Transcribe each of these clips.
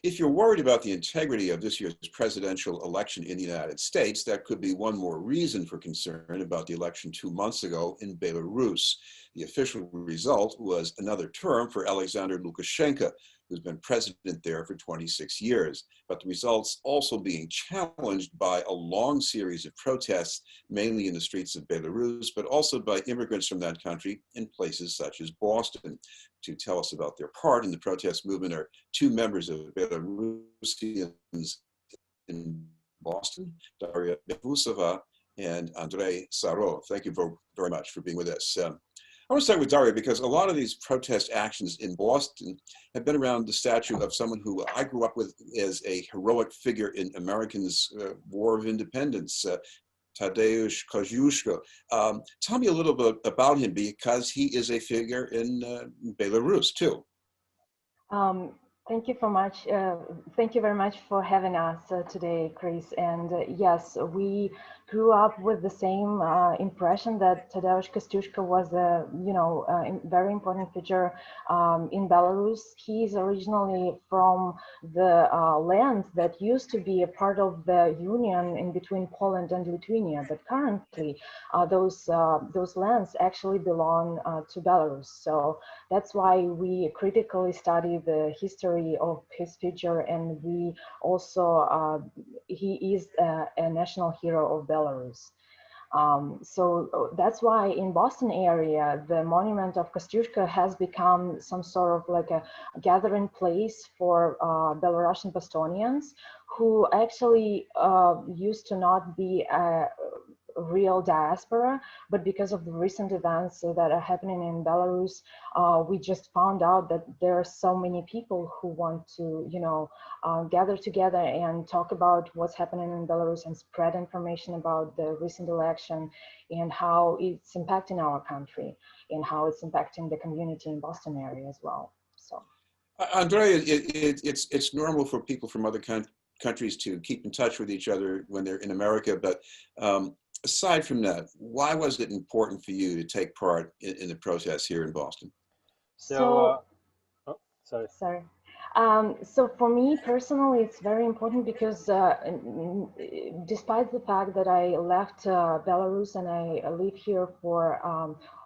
If you're worried about the integrity of this year's presidential election in the United States, that could be one more reason for concern about the election 2 months ago in Belarus. The official result was another term for Alexandra Lukashenko, who's been president there for 26 years. But the results also being challenged by a long series of protests, mainly in the streets of Belarus, but also by immigrants from that country in places such as Boston. To tell us about their part in the protest movement are two members of Belarusians in Boston, Darya Belawusova and Andrei Tsarou. Thank you very much for being with us. I want to start with Darya because a lot of these protest actions in Boston have been around the statue of someone who I grew up with as a heroic figure in Americans' War of Independence, Tadeusz Kościuszko. Tell me a little bit about him because he is a figure in Belarus too. Thank you so much. Thank you very much for having us today, Chris. And yes, we grew up with the same impression that Tadeusz Kościuszko was a, very important figure in Belarus. He's originally from the lands that used to be a part of the union in between Poland and Lithuania, but currently those lands actually belong to Belarus. So that's why we critically study the history of his figure, and we also he is a national hero of Belarus. So that's why in Boston area, the monument of Kościuszko has become some sort of like a gathering place for Belarusian Bostonians who actually used to not be a real diaspora, but because of the recent events that are happening in Belarus, we just found out that there are so many people who want to, gather together and talk about what's happening in Belarus and spread information about the recent election and how it's impacting our country and how it's impacting the community in Boston area as well. So, Andrei, it's normal for people from other countries to keep in touch with each other when they're in America, but aside from that, why was it important for you to take part in the protests here in Boston? So for me personally, it's very important because despite the fact that I left Belarus and I live here for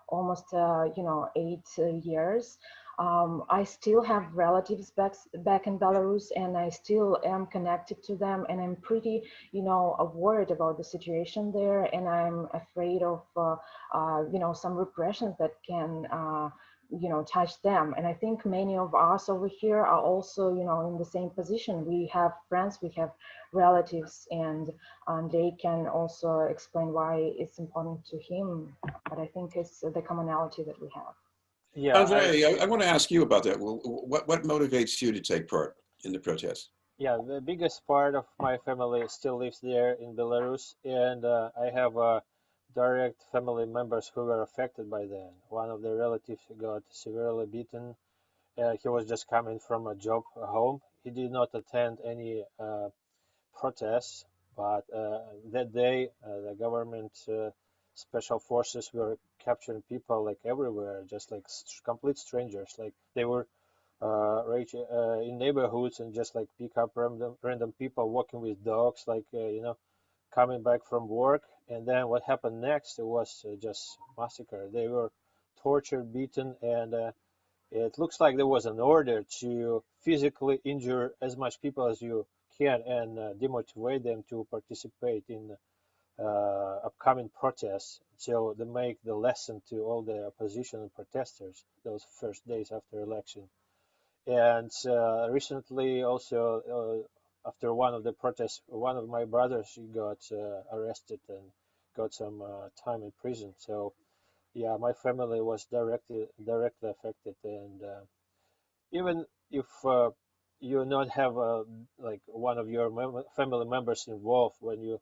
almost 8 years, I still have relatives back in Belarus, and I still am connected to them, and I'm pretty, worried about the situation there, and I'm afraid of, some repressions that can, touch them. And I think many of us over here are also, in the same position. We have friends, we have relatives, and they can also explain why it's important to him. But I think it's the commonality that we have. Yeah, Andrei, I want to ask you about that. What motivates you to take part in the protests? yeah, the biggest part of my family still lives there in Belarus, and I have direct family members who were affected by that. One of the relatives got severely beaten. He was just coming from a job home. He did not attend any protests, but that day the government special forces were capturing people like everywhere, just like complete strangers. Like they were in neighborhoods and just like pick up random people walking with dogs, like coming back from work. And then what happened next? It was just massacre. They were tortured, beaten, and it looks like there was an order to physically injure as much people as you can and demotivate them to participate in upcoming protests. So they make the lesson to all the opposition and protesters those first days after election. And recently also after one of the protests, one of my brothers got arrested and got some time in prison. So yeah, my family was directly affected. And even if you not have like one of your family members involved, when you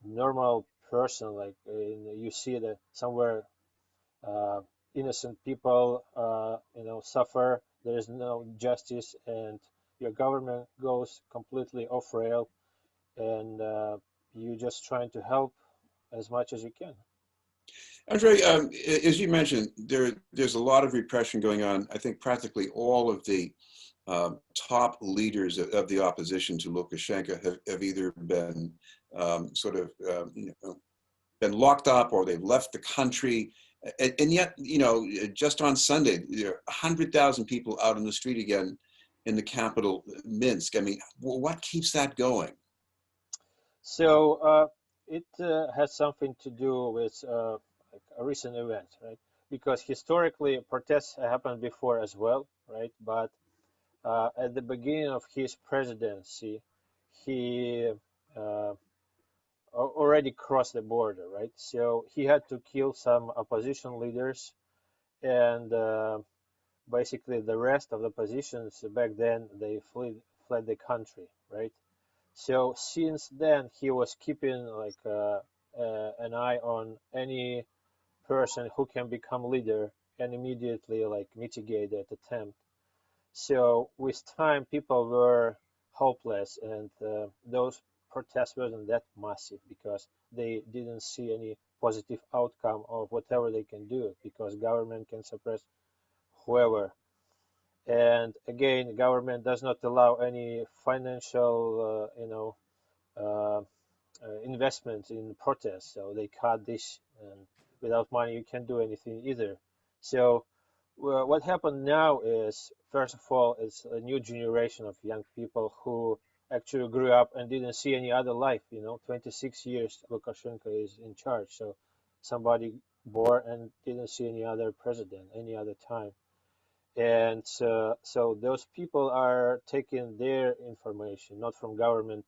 normal person, like you see that somewhere innocent people suffer, there is no justice, and your government goes completely off rail, and you just trying to help as much as you can. Andrei, as you mentioned, there's a lot of repression going on. I think practically all of the top leaders of the opposition to Lukashenko have either been been locked up or they've left the country. And yet, just on Sunday, there are 100,000 people out on the street again in the capital, Minsk. I mean, what keeps that going? So it has something to do with like a recent event, right? Because historically, protests happened before as well, right? But at the beginning of his presidency, he already crossed the border, right? So he had to kill some opposition leaders, and basically the rest of the oppositions back then, they fled the country, right? So since then he was keeping like an eye on any person who can become leader and immediately like mitigate that attempt. So with time, people were hopeless, and those protests wasn't that massive because they didn't see any positive outcome of whatever they can do, because government can suppress whoever. And again, government does not allow any financial, investment in protests, so they cut this, and without money you can't do anything either. So what happened now is, first of all, it's a new generation of young people who actually grew up and didn't see any other life. 26 years Lukashenko is in charge, so somebody born and didn't see any other president any other time. And so those people are taking their information not from government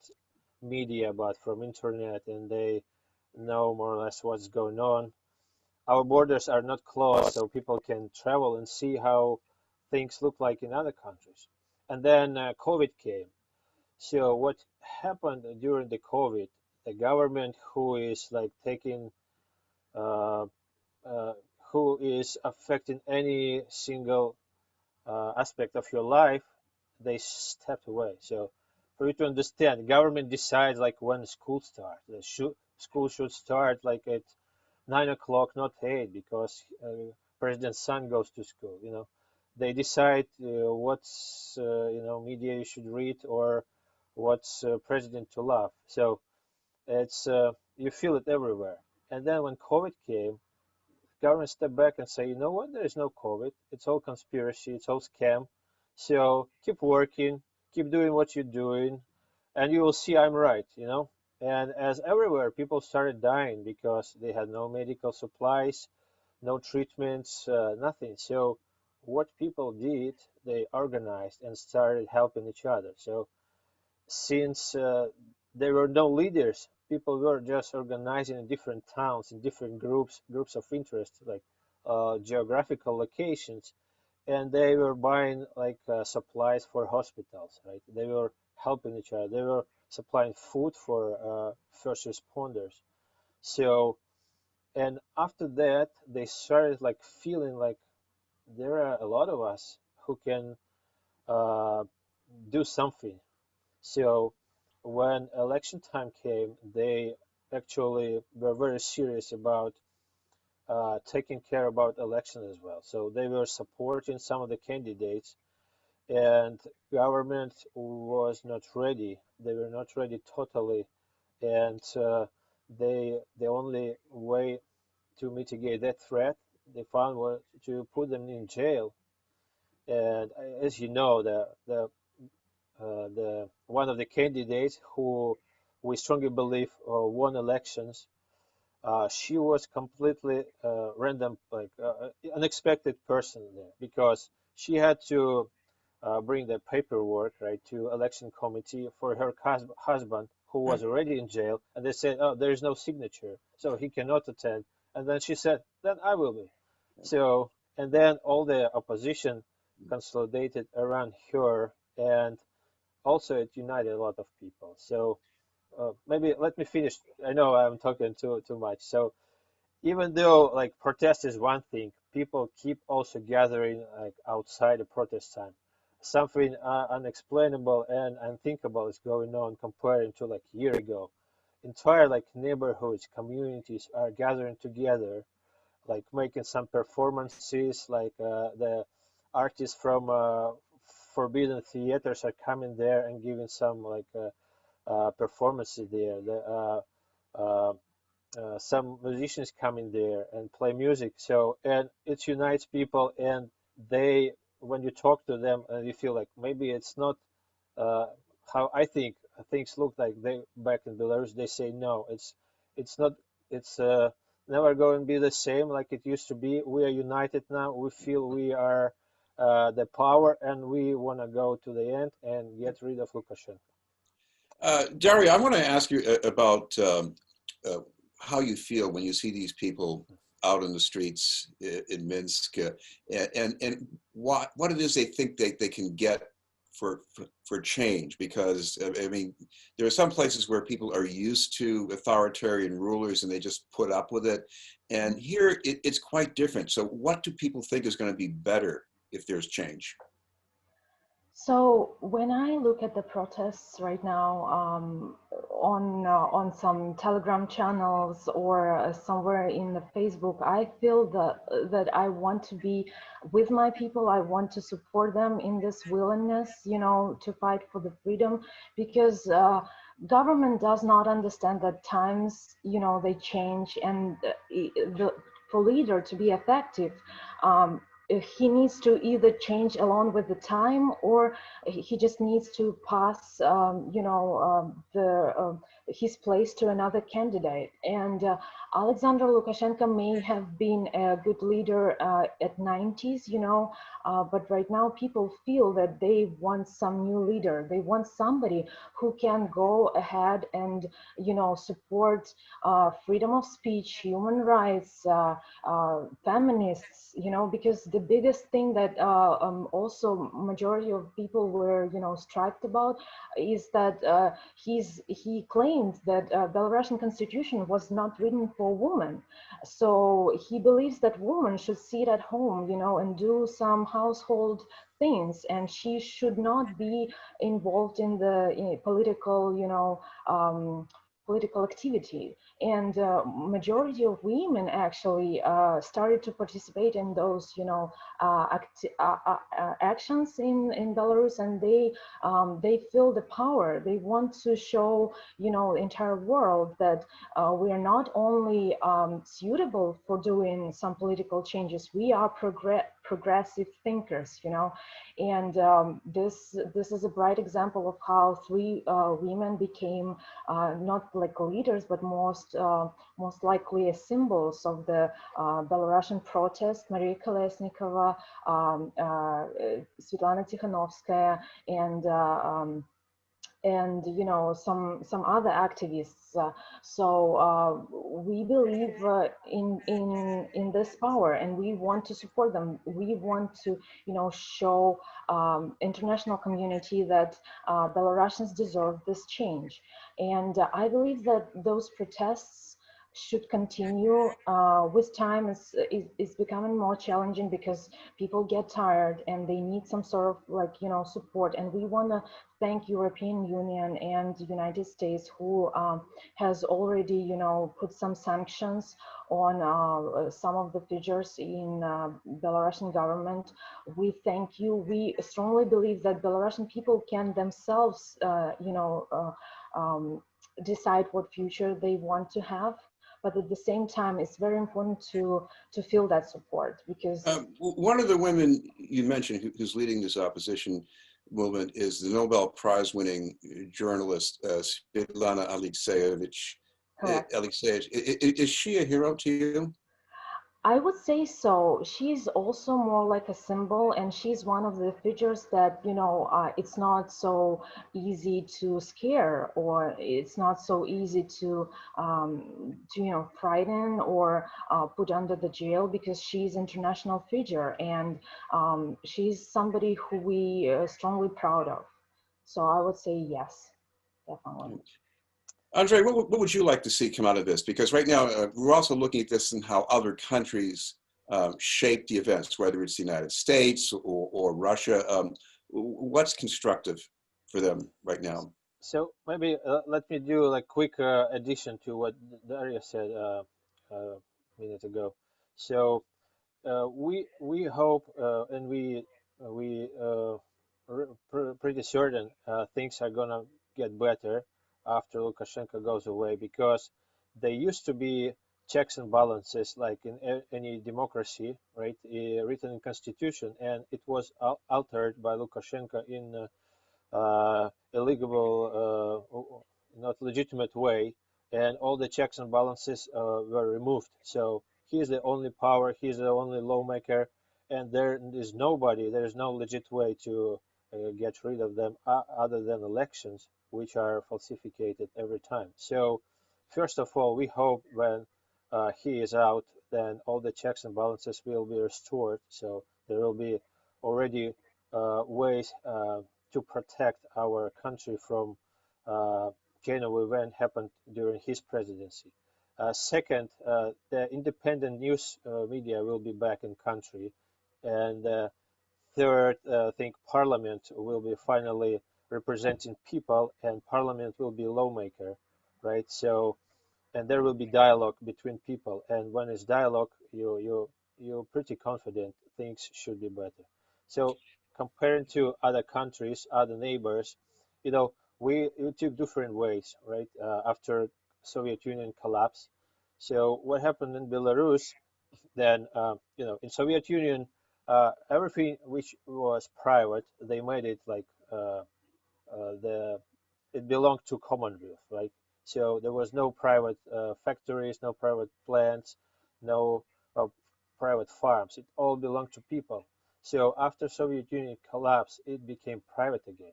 media but from internet, and they know more or less what's going on. Our borders are not closed, so people can travel and see how things look like in other countries. And then COVID came. So what happened during the COVID, the government who is like taking uh, who is affecting any single aspect of your life, they stepped away. So for you to understand, government decides like when school starts. School should start like at 9 o'clock, not 8, because president's son goes to school. They decide what's media you should read, or what's president to love. So it's you feel it everywhere. And then when COVID came, government stepped back and say, you know what, there is no COVID. It's all conspiracy. It's all scam. So keep working, keep doing what you're doing, and you will see I'm right. And as everywhere, people started dying because they had no medical supplies, no treatments, nothing. So what people did, they organized and started helping each other. So since there were no leaders, people were just organizing in different towns, in different groups of interest, like geographical locations, and they were buying like supplies for hospitals, right? They were helping each other. They were supplying food for first responders. So, and after that, they started like feeling like there are a lot of us who can uh, do something. So when election time came, they actually were very serious about taking care about election as well. So they were supporting some of the candidates, and government was not ready. They were not ready totally, and the only way to mitigate that threat they found was to put them in jail. And as you know, the one of the candidates who we strongly believe won elections, she was completely random, like unexpected person there, because she had to bring the paperwork right to election committee for her husband who was already in jail, and they said, oh, there is no signature, so he cannot attend. And then she said, then I will be. So, and then all the opposition consolidated around her, and also it united a lot of people. So maybe let me finish. I know I'm talking too much. So even though like protest is one thing, people keep also gathering like outside the protest time. Something unexplainable and unthinkable is going on comparing to like a year ago. Entire like neighborhoods, communities are gathering together, like making some performances, like the artists from forbidden theaters are coming there and giving some like performances there. Some musicians come in there and play music. So, and it unites people, and they, when you talk to them, and you feel like maybe it's not how I think things look like they back in Belarus. They say no, it's not. It's never going to be the same like it used to be. We are united now. We feel we are the power, and we want to go to the end and get rid of Lukashenko. Darya, I want to ask you about how you feel when you see these people out in the streets in Minsk, and what it is they think they can get for change. Because I mean, there are some places where people are used to authoritarian rulers and they just put up with it, and here it's quite different. So what do people think is going to be better if there's change? So when I look at the protests right now on some Telegram channels or somewhere in the Facebook, I feel that I want to be with my people. I want to support them in this willingness, you know, to fight for the freedom, because government does not understand that times, you know, they change, and for leader to be effective, he needs to either change along with the time, or he just needs to pass, his place to another candidate. And Alexandra Lukashenko may have been a good leader at 90s, you know, but right now people feel that they want some new leader. They want somebody who can go ahead and, you know, support freedom of speech, human rights, feminists, you know, because the biggest thing that also majority of people were, you know, striked about is that he claimed that Belarusian constitution was not written for women. So he believes that women should sit at home, you know, and do some household things, and she should not be involved in the political, you know, political activity. And majority of women actually started to participate in those, you know, actions in Belarus, and they feel the power. They want to show, you know, the entire world that we are not only suitable for doing some political changes, we are progressive thinkers, you know. And this is a bright example of how three women became not like leaders, but most likely as symbols of the Belarusian protest: Maria Kolesnikova, Svetlana Tikhanovskaya, and you know, some other activists. So we believe in this power, and we want to support them. We want to, you know, show international community that Belarusians deserve this change. And I believe that those protests should continue. With time is becoming more challenging because people get tired and they need some sort of, like, you know, support. And we want to thank European Union and the United States, who has already, you know, put some sanctions on some of the figures in Belarusian government. We thank you. We strongly believe that Belarusian people can themselves, decide what future they want to have. But at the same time, it's very important to feel that support, because one of the women you mentioned who's leading this opposition movement is the Nobel Prize-winning journalist Svetlana Alexievich. Is she a hero to you? I would say so. She's also more like a symbol, and she's one of the figures that, you know, it's not so easy to scare, or it's not so easy to you know, frighten or put under the jail, because she's international figure, and she's somebody who we are strongly proud of. So I would say yes, definitely. Andrei, what would you like to see come out of this? Because right now, we're also looking at this and how other countries shape the events, whether it's the United States or Russia. What's constructive for them right now? So maybe let me do like quick addition to what Darya said a minute ago. So we hope and we pretty certain things are gonna get better after Lukashenko goes away, because there used to be checks and balances like in any democracy, right? Written in constitution, and it was altered by Lukashenko in illegal, not legitimate way, and all the checks and balances were removed. So he is the only power, he is the only lawmaker, and there is nobody, there is no legit way to get rid of them other than elections, which are falsificated every time. So first of all, we hope when he is out, then all the checks and balances will be restored. So there will be already ways to protect our country from kind of event happened during his presidency. Second, the independent news media will be back in country. And third, I think Parliament will be finally representing people, and Parliament will be lawmaker, right? So, and there will be dialogue between people. And when it's dialogue, you're pretty confident things should be better. So comparing to other countries, other neighbors, you know, we took different ways, right? After Soviet Union collapse. So what happened in Belarus? Then, you know, in Soviet Union, everything which was private, they made it like it belonged to Commonwealth, right? So there was no private factories, no private plants, no private farms. It all belonged to people. So after Soviet Union collapsed, it became private again.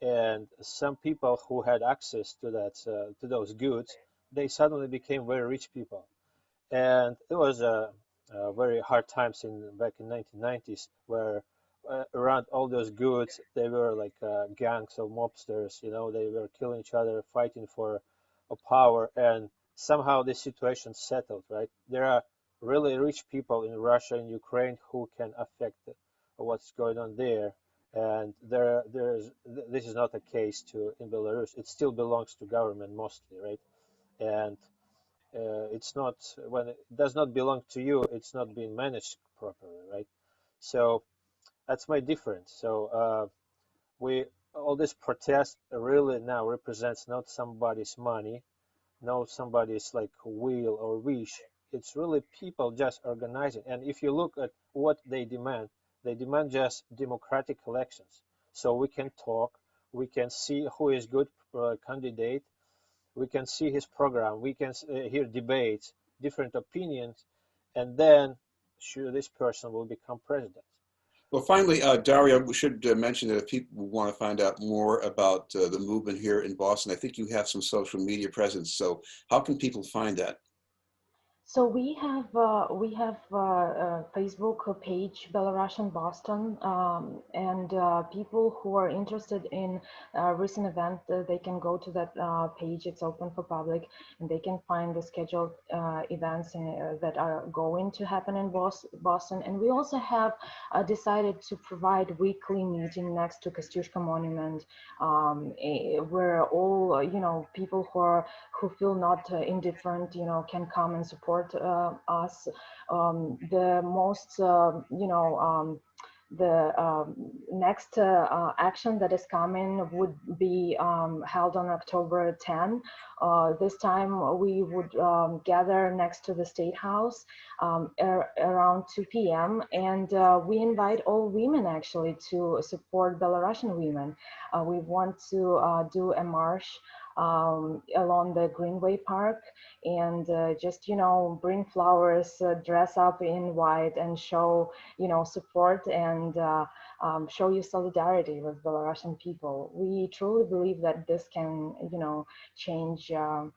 And some people who had access to that to those goods, they suddenly became very rich people. And it was a very hard times back in 1990s, where around all those goods they were like gangs of mobsters. You know, they were killing each other, fighting for a power, and somehow the situation settled. Right, there are really rich people in Russia and Ukraine who can affect what's going on there. And this is not a case to in Belarus. It still belongs to government mostly, right? And it's not, when it does not belong to you, it's not being managed properly, right? So that's my difference. So we all this protest really now represents not somebody's money, not somebody's like will or wish. It's really people just organizing. And if you look at what they demand just democratic elections, so we can talk, we can see who is good candidate, we can see his program, we can hear debates, different opinions, and then sure, this person will become president. Well, finally, Daria, we should mention that if people want to find out more about the movement here in Boston, I think you have some social media presence. So how can people find that? So we have Facebook page Belarusian Boston, and people who are interested in recent event, they can go to that page. It's open for public, and they can find the scheduled events that are going to happen in Boston. And we also have decided to provide weekly meeting next to Kościuszko Monument, where all people who feel not indifferent, can come and support us. The most, the next action that is coming would be held on October 10. This time we would gather next to the State House around 2 p.m. and we invite all women actually to support Belarusian women. We want to do a march along the Greenway Park and just bring flowers, dress up in white, and show support and show you solidarity with Belarusian people. We truly believe that this can change the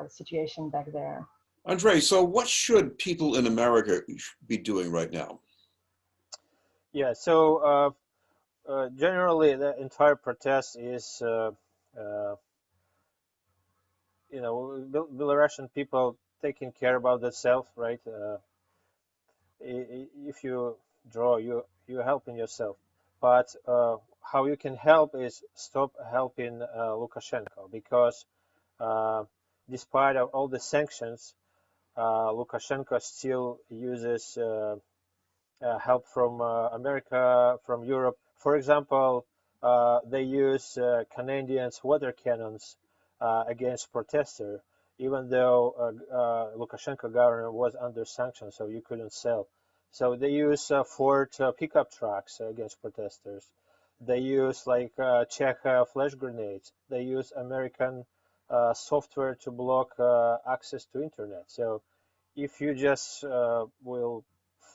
situation back there. Andrei, so what should people in America be doing right now? Yeah, so generally the entire protest is Belarusian people taking care about themselves, right? If you draw, you're helping yourself. But how you can help is stop helping Lukashenko, because despite of all the sanctions, Lukashenko still uses help from America, from Europe. For example, they use Canadians' water cannons against protesters, even though Lukashenko government was under sanctions, so you couldn't sell. So they use Ford pickup trucks against protesters. They use like Czech flash grenades. They use American software to block access to internet. So if you just will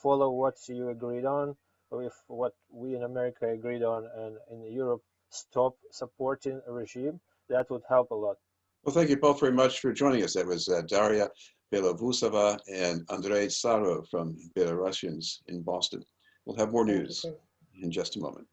follow what you agreed on, with what we in America agreed on, and in Europe stop supporting a regime, that would help a lot. Well, thank you both very much for joining us. That was Darya Belavusava and Andrei Tsarou from Belarusians in Boston. We'll have more news in just a moment.